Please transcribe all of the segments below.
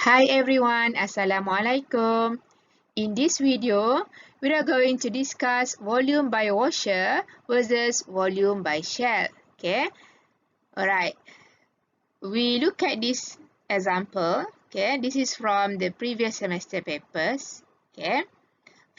Hi everyone, Assalamualaikum. In this video, we are going to discuss volume by washer versus volume by shell. Okay, alright. We look at this example. Okay, this is from the previous semester papers. Okay,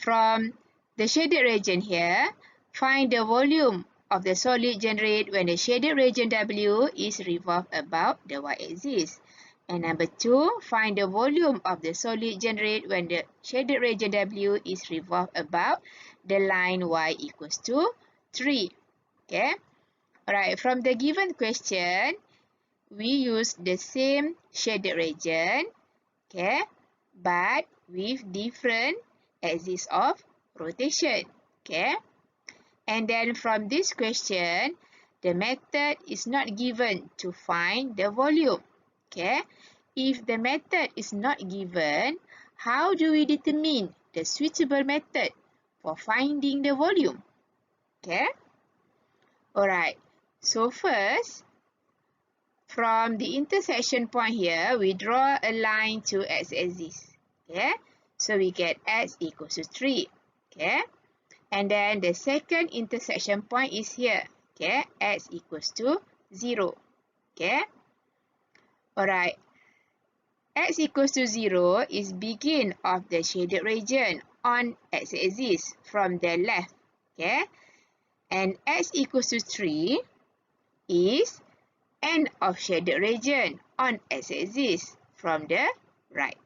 from the shaded region here, find the volume of the solid generated when the shaded region W is revolved about the y-axis. And number 2, find the volume of the solid generated when the shaded region W is revolved about the line y equals to 3. Okay. Alright, from the given question, we use the same shaded region, okay, but with different axis of rotation. Okay. And then from this question, the method is not given to find the volume. Okay, if the method is not given, how do we determine the suitable method for finding the volume? Okay, alright. So first, from the intersection point here, we draw a line to x-axis. Okay, so we get x equals to 3. Okay, and then the second intersection point is here. Okay, x equals to 0. Okay, alright. X equals to 0 is begin of the shaded region on x-axis from the left. Okay, and x equals to 3 is end of shaded region on x-axis from the right.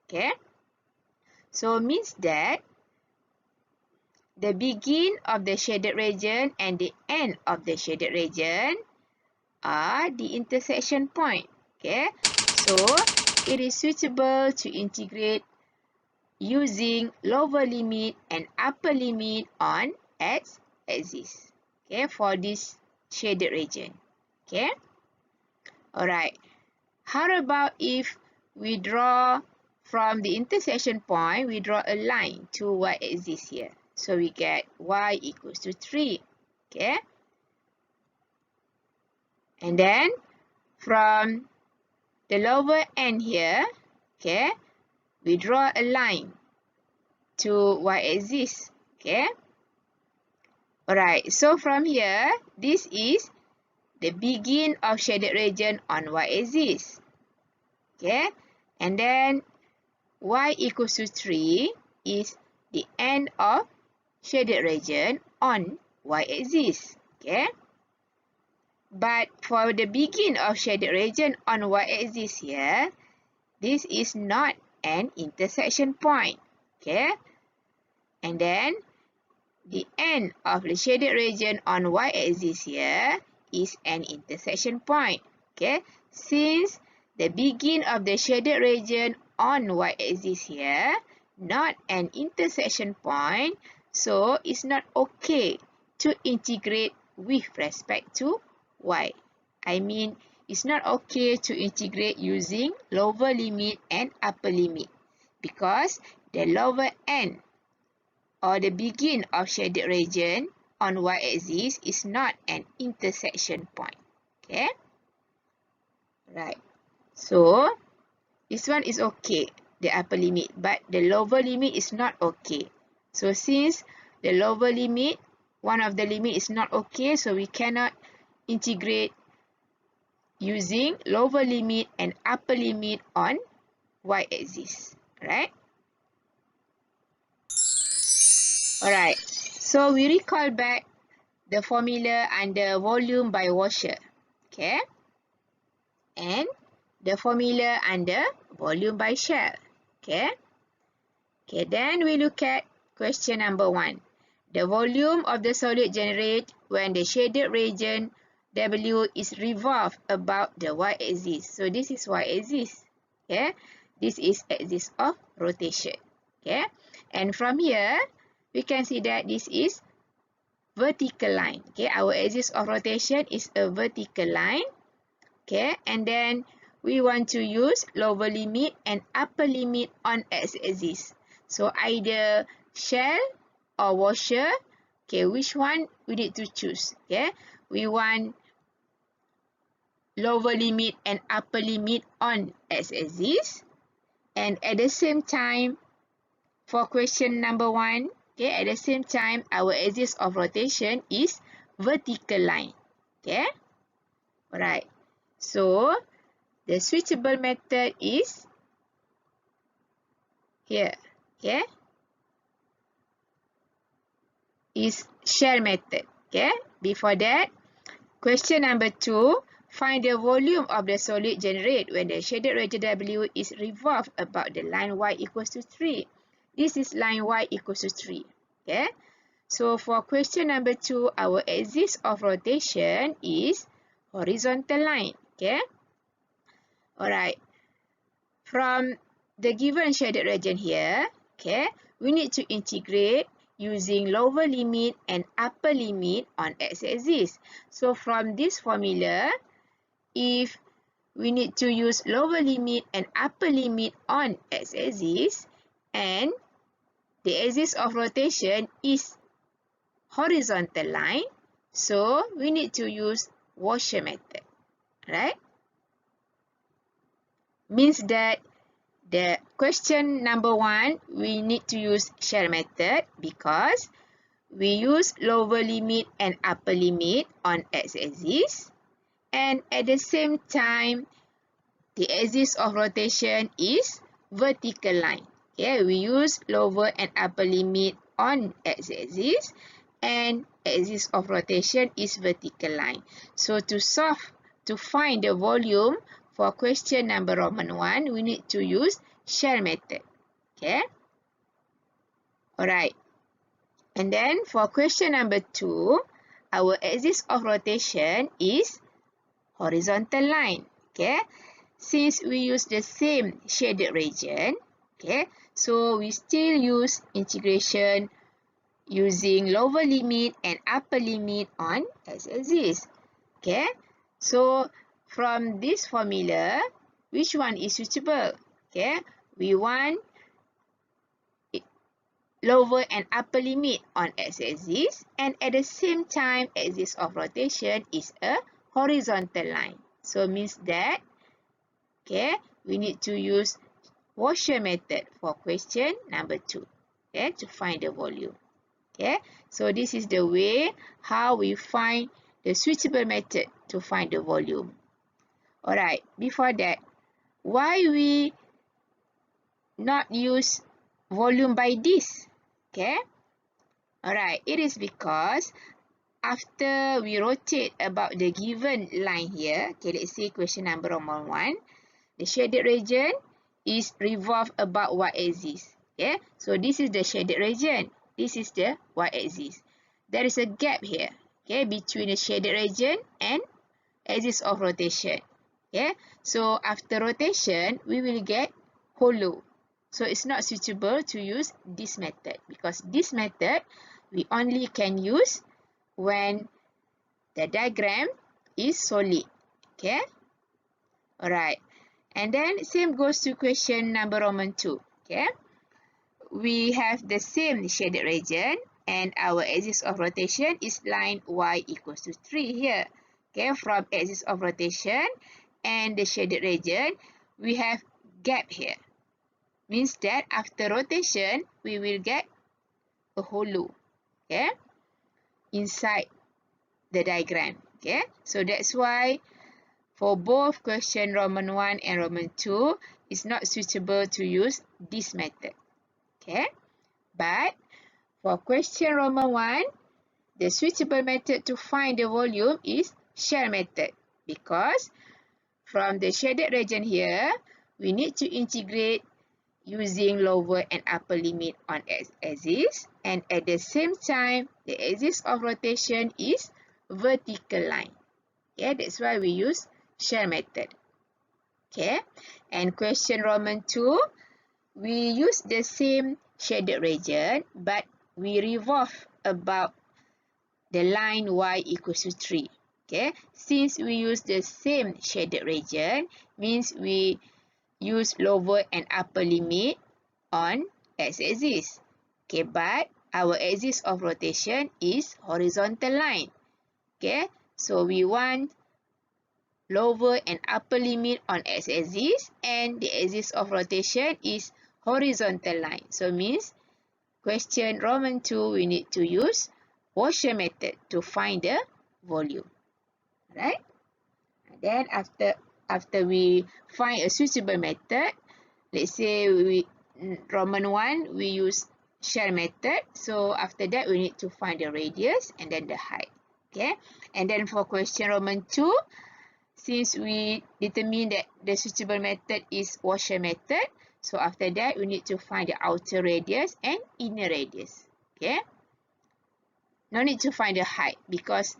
Okay, so means that the begin of the shaded region and the end of the shaded region are the intersection point. Okay, so it is suitable to integrate using lower limit and upper limit on x-axis. Okay, for this shaded region. Okay, alright. How about if we draw from the intersection point, we draw a line to y-axis here. So we get y equals to 3. Okay, and then from the lower end here, okay, we draw a line to y-axis. Okay, alright, so from here, this is the begin of shaded region on y-axis. Okay, and then y equals to 3 is the end of shaded region on y-axis. Okay, but for the begin of shaded region on y-axis here, this is not an intersection point. Okay, and then the end of the shaded region on y-axis here is an intersection point. Okay, since the begin of the shaded region on y-axis here not an intersection point, so it's not okay to integrate with respect to y. I mean, it's not okay to integrate using lower limit and upper limit because the lower end or the begin of shaded region on y-axis is not an intersection point. Okay, right. So this one is okay, the upper limit, but the lower limit is not okay. So since the lower limit, one of the limit is not okay, so we cannot integrate using lower limit and upper limit on y-axis. Right? Alright, so we recall back the formula under volume by washer. Okay, and the formula under volume by shell. Okay, then we look at question number 1. The volume of the solid generated when the shaded region W is revolved about the y-axis. So this is y-axis. Okay, this is axis of rotation. Okay, and from here we can see that this is vertical line. Okay, our axis of rotation is a vertical line. Okay, and then we want to use lower limit and upper limit on x-axis. So either shell or washer. Okay, which one we need to choose? Okay, we want lower limit and upper limit on x-axis. And at the same time, for question number 1, okay, at the same time, our axis of rotation is vertical line. Okay, alright. So the suitable method is here. Okay, is shell method. Okay, before that, question number 2, find the volume of the solid generated when the shaded region W is revolved about the line Y equals to 3. This is line Y equals to 3. Okay, so for question number 2, our axis of rotation is horizontal line. Okay, alright. From the given shaded region here, okay, we need to integrate using lower limit and upper limit on x-axis. So from this formula, if we need to use lower limit and upper limit on x-axis, and the axis of rotation is horizontal line, so we need to use washer method, right? Means that the question number 1, we need to use shell method because we use lower limit and upper limit on x-axis, and at the same time, the axis of rotation is vertical line. Okay, we use lower and upper limit on x-axis, and axis of rotation is vertical line. So to find the volume for question number Roman 1, we need to use shell method. Okay, alright. And then for question number 2, our axis of rotation is horizontal line. Okay, since we use the same shaded region, okay, so we still use integration using lower limit and upper limit on x-axis. Okay, so from this formula, which one is suitable? Okay, we want lower and upper limit on x-axis, and at the same time, axis of rotation is a horizontal line. So means that, okay, we need to use washer method for question number 2, okay, to find the volume. Okay, so this is the way how we find the suitable method to find the volume. Alright, before that, why we not use volume by this? Okay, alright, it is because after we rotate about the given line here, okay, let's say question number 1, the shaded region is revolved about y-axis. Okay, so this is the shaded region. This is the y-axis. There is a gap here, okay, between the shaded region and axis of rotation. Okay, so after rotation, we will get hollow. So it's not suitable to use this method because this method we only can use when the diagram is solid. Okay, alright. And then same goes to question number Roman 2. Okay, we have the same shaded region and our axis of rotation is line y equals to 3 here. Okay, from axis of rotation and the shaded region, we have gap here. Means that after rotation, we will get a hollow, okay, inside the diagram. Okay, so that's why for both question Roman 1 and Roman 2, it's not suitable to use this method. Okay, but for question Roman 1, the suitable method to find the volume is shell method because from the shaded region here, we need to integrate using lower and upper limit on x-axis, and at the same time, the axis of rotation is vertical line. Okay, that's why we use shell method. Okay, and question Roman 2, we use the same shaded region, but we revolve about the line y equals to 3. Okay, since we use the same shaded region, means we use lower and upper limit on x-axis. Okay, but our axis of rotation is horizontal line. Okay, so we want lower and upper limit on x-axis, and the axis of rotation is horizontal line. So means question Roman 2, we need to use Washer method to find the volume. Right? And then after we find a suitable method, let's say Roman 1, we use shell method. So after that, we need to find the radius and then the height. Okay. And then for question Roman 2, since we determine that the suitable method is Washer method, so after that, we need to find the outer radius and inner radius. Okay. No need to find the height because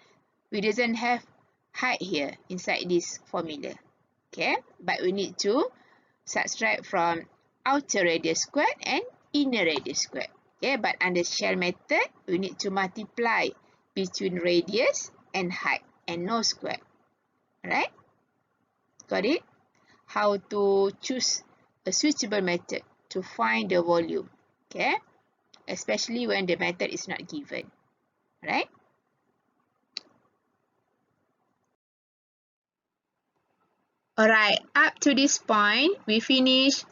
we doesn't have height here inside this formula. Okay. But we need to subtract from outer radius squared and inner radius squared. Okay, but under shell method, we need to multiply between radius and height and no square. Alright? Got it? How to choose a suitable method to find the volume. Okay? Especially when the method is not given. Alright? Alright, up to this point, we finish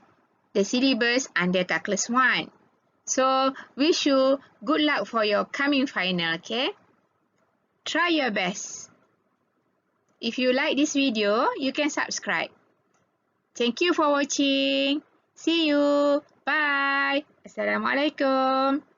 the syllabus under Calculus 1. So, wish you good luck for your coming final, okay? Try your best. If you like this video, you can subscribe. Thank you for watching. See you. Bye. Assalamualaikum.